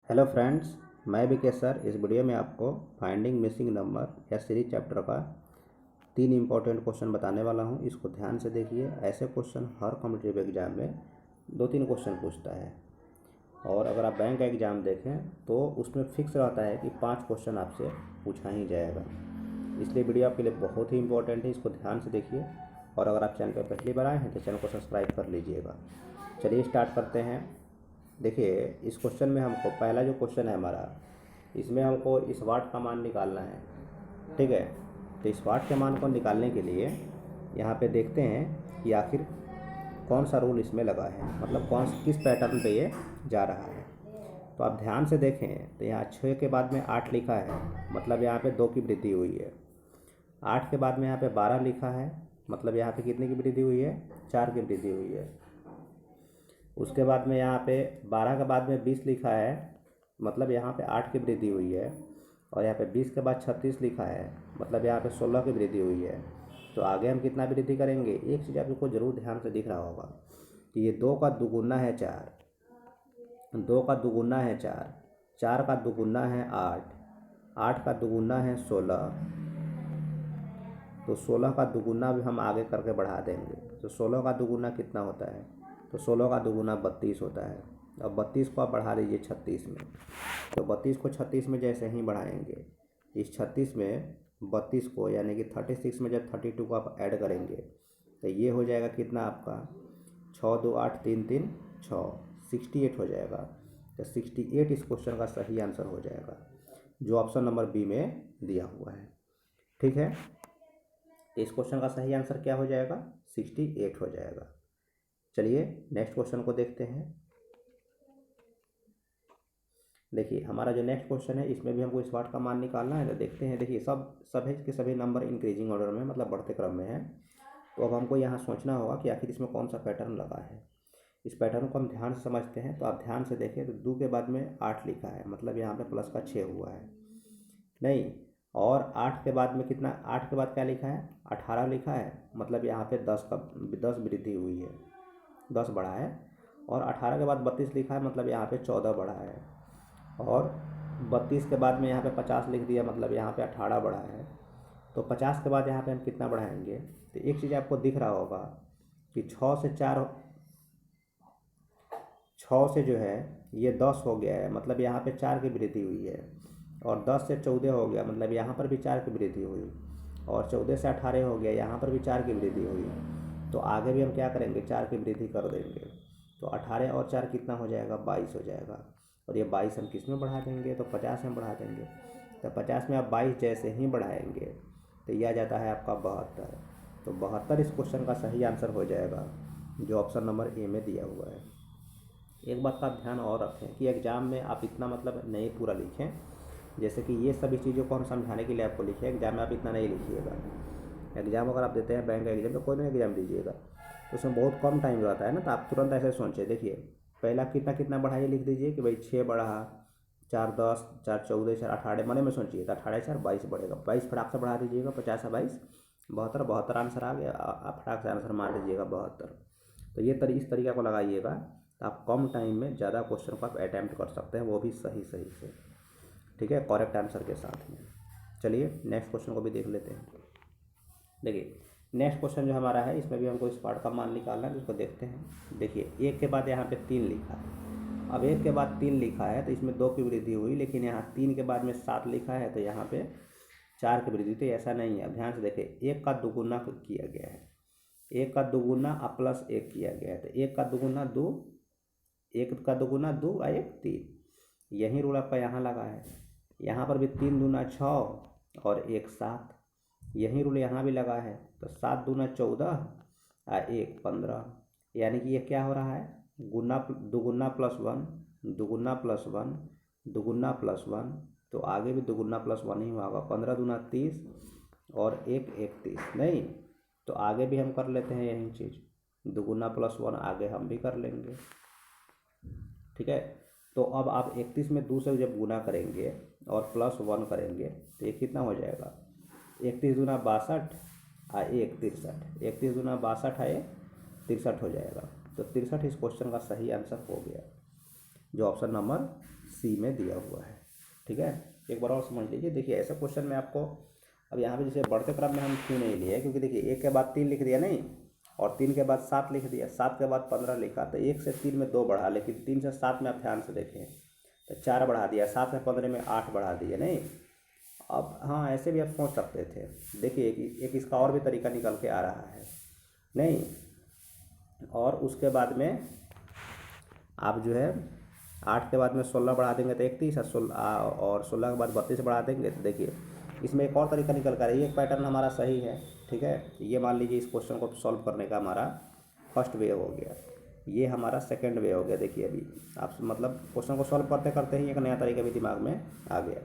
Hello friends, मैं Vikesh sir. इस video में आपको फाइंडिंग मिसिंग नंबर या सीरीज चैप्टर का 3 इम्पोर्टेंट क्वेश्चन बताने वाला हूं। इसको ध्यान से देखिए। ऐसे क्वेश्चन हर कॉम्पिटिटिव एग्जाम में 2-3 क्वेश्चन पूछता है, और अगर आप बैंक का एग्ज़ाम देखें तो उसमें फिक्स रहता है कि 5 क्वेश्चन आपसे पूछा ही जाएगा। इसलिए वीडियो आपके लिए बहुत ही इंपॉर्टेंट है, इसको ध्यान से देखिए। और अगर आप चैनल पर पहली बार आए हैं तो चैनल को सब्सक्राइब कर लीजिएगा। चलिए स्टार्ट करते हैं। देखिए, इस क्वेश्चन में हमको पहला जो क्वेश्चन है हमारा, इसमें हमको इस वाट का मान निकालना है। ठीक है, तो इस वाट के मान को निकालने के लिए यहाँ पे देखते हैं कि आखिर कौन सा रूल इसमें लगा है, मतलब किस पैटर्न पे ये जा रहा है। तो आप ध्यान से देखें तो यहाँ 6 के बाद में 8 लिखा है, मतलब यहाँ पे 2 की वृद्धि हुई है। 8 के बाद में यहाँ पे 12 लिखा है, मतलब यहाँ पे कितने की वृद्धि हुई है? 4 की वृद्धि हुई है। उसके बाद में यहाँ पे 12 के बाद में 20 लिखा है, मतलब यहाँ पे 8 की वृद्धि हुई है। और यहाँ पे 20 के बाद 36 लिखा है, मतलब यहाँ पे 16 की वृद्धि हुई है। तो आगे हम कितना वृद्धि करेंगे? एक चीज़ आपको जरूर ध्यान से दिख रहा होगा कि ये 2 का दुगुना है 4, 2 का दुगुना है 4, 4 का दुगुना है 8, 8 का दुगुना है 16। तो 16 का दुगुना भी हम आगे करके बढ़ा देंगे। तो 16 का दुगुना कितना होता है? तो 16 का दुगुना 32 होता है। अब 32 को आप बढ़ा दीजिए 36 में। तो 32 को 36 में जैसे ही बढ़ाएंगे, इस 36 में 32 को, यानी कि 36 में जब 32 को आप ऐड करेंगे तो ये हो जाएगा कितना आपका? 6 2 8 3 3 6, 68 हो जाएगा। तो 68 इस क्वेश्चन का सही आंसर हो जाएगा, जो ऑप्शन नंबर बी में दिया हुआ है। ठीक है, इस क्वेश्चन का सही आंसर क्या हो जाएगा? 68 हो जाएगा। चलिए नेक्स्ट क्वेश्चन को देखते हैं। देखिए, हमारा जो नेक्स्ट क्वेश्चन है इसमें भी हमको इस वाट का मान निकालना है। तो देखते हैं। देखिए, सभी के सभी नंबर इंक्रीजिंग ऑर्डर में, मतलब बढ़ते क्रम में है। तो अब हमको यहाँ सोचना होगा कि आखिर इसमें कौन सा पैटर्न लगा है। इस पैटर्न को हम ध्यान से समझते हैं। तो आप ध्यान से देखें तो 2 के बाद में 8 लिखा है, मतलब यहाँ पे प्लस का 6 हुआ है नहीं। और 8 के बाद में कितना? 8 के बाद क्या लिखा है? 18 लिखा है, मतलब यहाँ पे 10 वृद्धि हुई है, 10 बढ़ा है। और 18 के बाद 32 लिखा है, मतलब यहाँ पे 14 बढ़ा है। और 32 के बाद में यहाँ पे 50 लिख दिया, मतलब यहाँ पे 18 बढ़ा है। तो 50 के बाद यहाँ पे हम कितना बढ़ाएंगे? तो एक चीज़ आपको दिख रहा होगा कि 6 से जो है ये 10 हो गया है, मतलब यहाँ पे 4 की वृद्धि हुई है। और 10 से 14 हो गया, मतलब यहाँ पर भी 4 की वृद्धि हुई। और 14 से 18 हो गया, यहाँ पर भी 4 की वृद्धि हुई। तो आगे भी हम क्या करेंगे? 4 की वृद्धि कर देंगे। तो 18 और 4 कितना हो जाएगा? 22 हो जाएगा। और ये 22 हम किस में बढ़ा देंगे? तो 50 में बढ़ा देंगे। तो 50 में आप 22 जैसे ही बढ़ाएंगे तो यह आ जाता है आपका 72। तो 72 इस क्वेश्चन का सही आंसर हो जाएगा, जो ऑप्शन नंबर ए में दिया हुआ है। एक बात का आप ध्यान और रखें कि एग्ज़ाम में आप इतना मतलब नहीं पूरा लिखें। जैसे कि ये सभी चीज़ों को हम समझाने के लिए आपको लिखे, एग्ज़ाम में आप इतना नहीं लिखिएगा। एग्ज़ाम अगर आप देते हैं बैंक का एग्ज़ाम, तो कोई ना एग्ज़ाम दीजिएगा तो उसमें बहुत कम टाइम रहता है ना। तो आप तुरंत ऐसे सोचें। देखिए, पहला कितना कितना बढ़ाइए, लिख दीजिए कि भाई 6 बढ़ा, 4 10, 4 14, 4 18, मन में सोचिए। तो 18 4 22 बढ़ेगा, 22 फटाक से बढ़ा दीजिएगा। 50 है 22, 72, 72 आंसर आ गया। आप फटाक से आंसर मान लीजिएगा 72। तो ये इस तरीका को लगाइएगा, तो आप कम टाइम में ज़्यादा क्वेश्चन को आप अटैम्प्ट कर सकते हैं, वो भी सही सही से। ठीक है, करेक्ट आंसर के साथ में। चलिए नेक्स्ट क्वेश्चन को भी देख लेते हैं। देखिए, नेक्स्ट क्वेश्चन जो हमारा है इसमें भी हमको इस पार्ट का मान निकालना है, जिसको देखते हैं। देखिए, 1 के बाद यहाँ पे 3 लिखा है। अब 1 के बाद 3 लिखा है तो इसमें 2 की वृद्धि हुई, लेकिन यहाँ 3 के बाद में 7 लिखा है तो यहाँ पे 4 की वृद्धि। तो ऐसा नहीं है। अब ध्यान से देखिए, 1 का दुगुना किया गया है, 1 का दुगुना अब प्लस 1 किया गया है। तो 1 का दुगुना 2, 1 का दुगुना 2 और 1 3। यही रूल आपका यहाँ लगा है। यहाँ पर भी 3 दूना 6 और 1 7। यही रूल यहाँ भी लगा है। तो 7 दूना 14 और 1 15। यानी कि ये क्या हो रहा है? दुगुना प्लस 1, दुगुना प्लस 1, दुगुना प्लस 1। तो आगे भी दुगुना प्लस 1 ही होगा। 15 दूना 30 और 1 31 नहीं। तो आगे भी हम कर लेते हैं यही चीज़, दुगुना प्लस 1 आगे हम भी कर लेंगे। ठीक है, तो अब आप 31 में 2 से जब गुना करेंगे और प्लस 1 करेंगे तो ये कितना हो जाएगा? 31 दूना 62 और 1 63। 31 दूना 62 है 63 हो जाएगा। तो 63 इस क्वेश्चन का सही आंसर हो गया, जो ऑप्शन नंबर सी में दिया हुआ है। ठीक है, एक बार और समझ लीजिए। देखिए ऐसा क्वेश्चन में आपको, अब यहाँ पे जैसे बढ़ते क्रम में हम क्यों नहीं लिए, क्योंकि देखिए 1 के बाद 3 लिख दिया नहीं, और 3 के बाद 7 लिख दिया, 7 के बाद 15 लिखा, तो 1 से 3 में 2 बढ़ा, लेकिन 3 से 7 में आप ध्यान से देखें तो 4 बढ़ा दिया, 7 से 15 में 8 बढ़ा दिया नहीं। अब हाँ, ऐसे भी आप सोच सकते थे। देखिए एक इसका और भी तरीका निकल के आ रहा है नहीं, और उसके बाद में आप जो है 8 के बाद में 16 बढ़ा देंगे तो 31, और 16 के बाद 32 बढ़ा देंगे तो देखिए इसमें एक और तरीका निकल कर, ये एक पैटर्न हमारा सही है। ठीक है, ये मान लीजिए इस क्वेश्चन को सॉल्व करने का हमारा फर्स्ट वे हो गया, ये हमारा सेकंड वे हो गया। देखिए अभी आप मतलब क्वेश्चन को सॉल्व करते करते ही एक नया तरीका भी दिमाग में आ गया,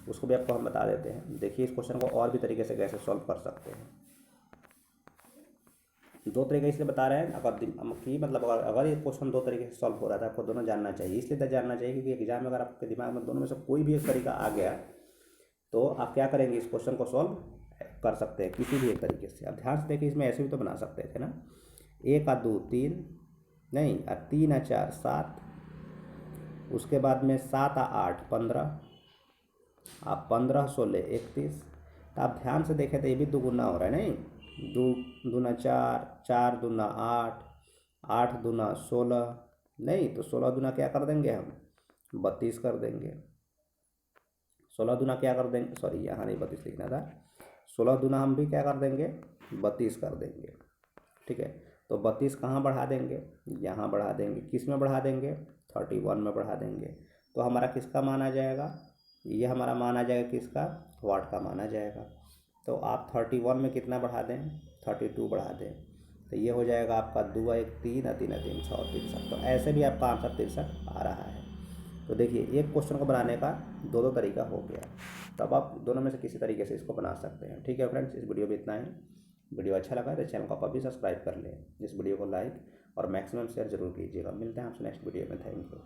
उसको भी आपको हम बता देते हैं। देखिए इस क्वेश्चन को और भी तरीके से कैसे सॉल्व कर सकते हैं। 2 तरीके इसलिए बता रहे हैं, अगर कि मतलब अगर ये क्वेश्चन 2 तरीके से सॉल्व हो रहा था, आपको दोनों जानना चाहिए। इसलिए तो जानना चाहिए क्योंकि एग्जाम में अगर आपके दिमाग में दोनों में से कोई भी एक तरीका आ गया तो आप क्या करेंगे, इस क्वेश्चन को सॉल्व कर सकते हैं किसी भी एक तरीके से। अब ध्यान से देखिए, इसमें ऐसे भी तो बना सकते थे ना, 1 और 2 3 नहीं, 3 और 4 7, उसके बाद में 7 और 8 15, अब 15 16 31। तो आप ध्यान से देखें तो ये भी दुगुना हो रहा है नहीं, 2 दूना 4, 4 दूना 8, 8 दूना 16 नहीं, तो 16 दूना क्या कर देंगे हम, 32 कर देंगे। 16 दूना क्या कर देंगे, सॉरी यहाँ नहीं 32 लिखना था, 16 दूना हम भी क्या कर देंगे, 32 कर देंगे। ठीक है, तो 32 कहाँ बढ़ा देंगे, यहाँ बढ़ा देंगे। किस में बढ़ा देंगे, 31 में बढ़ा देंगे। तो हमारा किसका मान आ जाएगा, ये हमारा मान आ जाएगा किसका, वाट का मान आ जाएगा। तो आप 31 में कितना बढ़ा दें, 32 बढ़ा दें, तो ये हो जाएगा आपका 2 1 3 और 3 3 6 63। तो ऐसे भी आपका आंसर 63 आ रहा है। तो देखिए एक क्वेश्चन को बनाने का 2 तरीका हो गया, तब आप दोनों में से किसी तरीके से इसको बना सकते हैं। ठीक है फ्रेंड्स, इस वीडियो में इतना ही। वीडियो अच्छा लगा तो चैनल को आप अभी सब्सक्राइब कर लें, इस वीडियो को लाइक और मैक्सिमम शेयर जरूर कीजिएगा। मिलते हैं आपसे नेक्स्ट वीडियो में। Thank you.